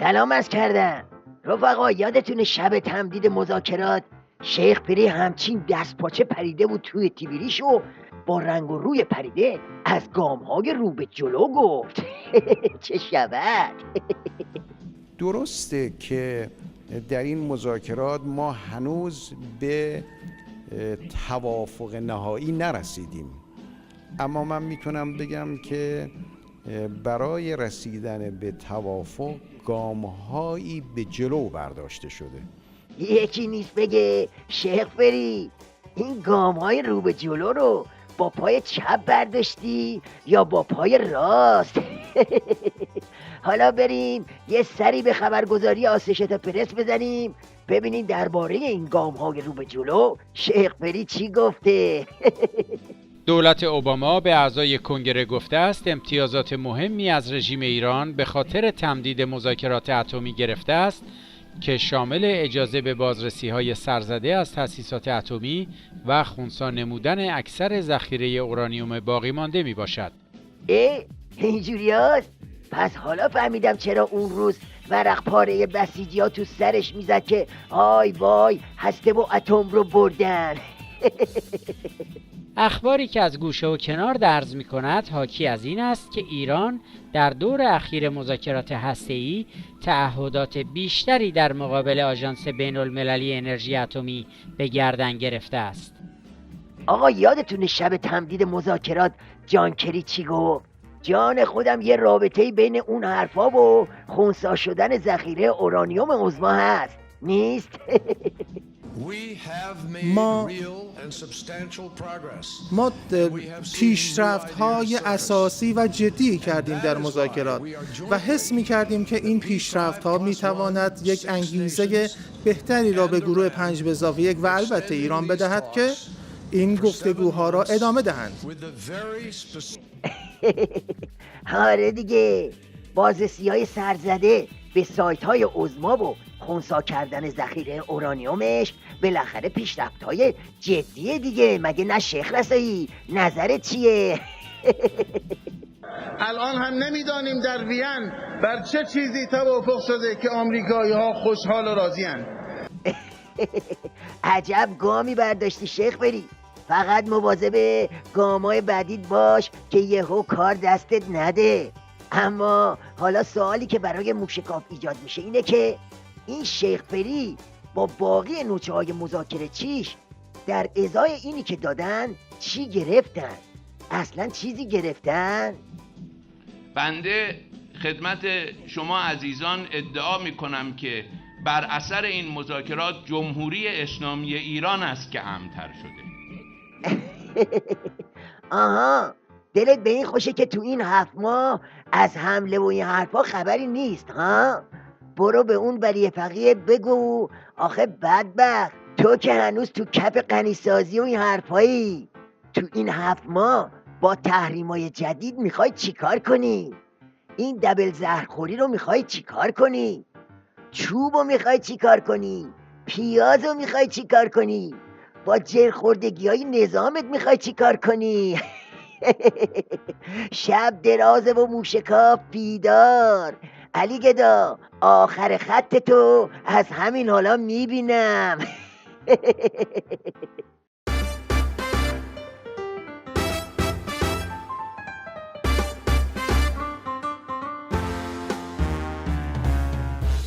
سلام عرض کردم رفقا. یادتونه شب تمدید مذاکرات شیخ پری همچین دست پاچه پریده بود توی تیبیریش و با رنگ و روی پریده از گامهای رو به جلو گفت چه شود. درسته که در این مذاکرات ما هنوز به توافق نهایی نرسیدیم، اما من میتونم بگم که برای رسیدن به توافق گام‌هایی به جلو برداشته شده. یکی نیست بگه شیخ پری این گامهای رو به جلو رو با پای چپ برداشتی یا با پای راست؟ حالا بریم یه سری به خبرگزاری آسوشیتد پرس بزنیم ببینیم درباره این گام‌های رو به جلو شیخ پری چی گفته. دولت اوباما به اعضای کنگره گفته است امتیازات مهمی از رژیم ایران به خاطر تمدید مذاکرات اتمی گرفته است که شامل اجازه به بازرسی‌های سرزده از تأسیسات اتمی و خنثی نمودن اکثر ذخیره اورانیوم باقی مانده میباشد. اینجوری هست؟ پس حالا فهمیدم چرا اون روز ورق پاره بسیجی ها تو سرش میزد که آی وای هسته و اتم رو بردن. اخباری که از گوشه و کنار درز می کند حاکی از این است که ایران در دور اخیر مذاکرات هسته‌ای تعهدات بیشتری در مقابل آژانس بین المللی انرژی اتمی به گردن گرفته است. آقا یادتونه شب تمدید مذاکرات جان کری چی گفت؟ جان خودم یه رابطه‌ای بین اون حرفا و خنثی شدن ذخیره اورانیوم عظما هست نیست؟ ما پیشرفت‌های اساسی و جدی کردیم در مذاکرات و حس می‌کردیم که این پیشرفت‌ها می‌تواند یک انگیزه بهتری را به گروه 5+1 و البته ایران بدهد که این گفتگوها را ادامه دهند. آره دیگه، بازرسی‌های سرزده به سایت‌های عظما و خنثی کردن ذخیره اورانیومش بالاخره پیشرفت‌های جدیه دیگه، مگه نه شیخ رسایی؟ نظرت چیه؟ الان هم نمیدانیم در وین بر چه چیزی توافق شده که آمریکایی‌ها خوشحال و راضی‌اند. عجب گامی برداشتی شیخ پری. فقط مواظب گامای بعدیت باش که یهو کار دستت نده. اما حالا سوالی که برای موشکاف ایجاد میشه اینه که این شیخ پری با باقی نوچه های مذاکره چیش در ازای اینی که دادن چی گرفتن؟ اصلا چیزی گرفتن؟ بنده خدمت شما عزیزان ادعا میکنم که بر اثر این مذاکرات جمهوری اسلامی ایران است که امن‌تر شده. آها، دلت به این خوشه که تو این 7 ماه از حمله و این حرفا خبری نیست ها؟ برو به اون ولی فقیه بگو آخه بدبخت تو که هنوز تو کپ غنیسازی و این حرفایی. تو این 7 ماه با تحریمای جدید میخوای چیکار کنی؟ این دبل زهرخوری رو میخوای چیکار کنی؟ چوبو میخوای چیکار کنی؟ پیازو میخوای چیکار کنی؟ با جرخوردگی های نظامت میخوای چیکار کنی؟ شب درازه و موشکاف بیدار. علی گدا آخر خط تو از همین حالا میبینم.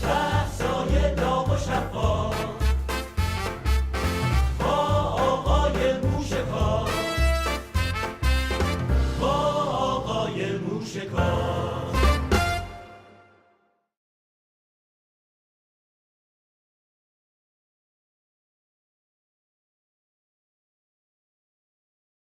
بحثای داغ و شفاف با آقای موشکاف، با آقای موشکاف.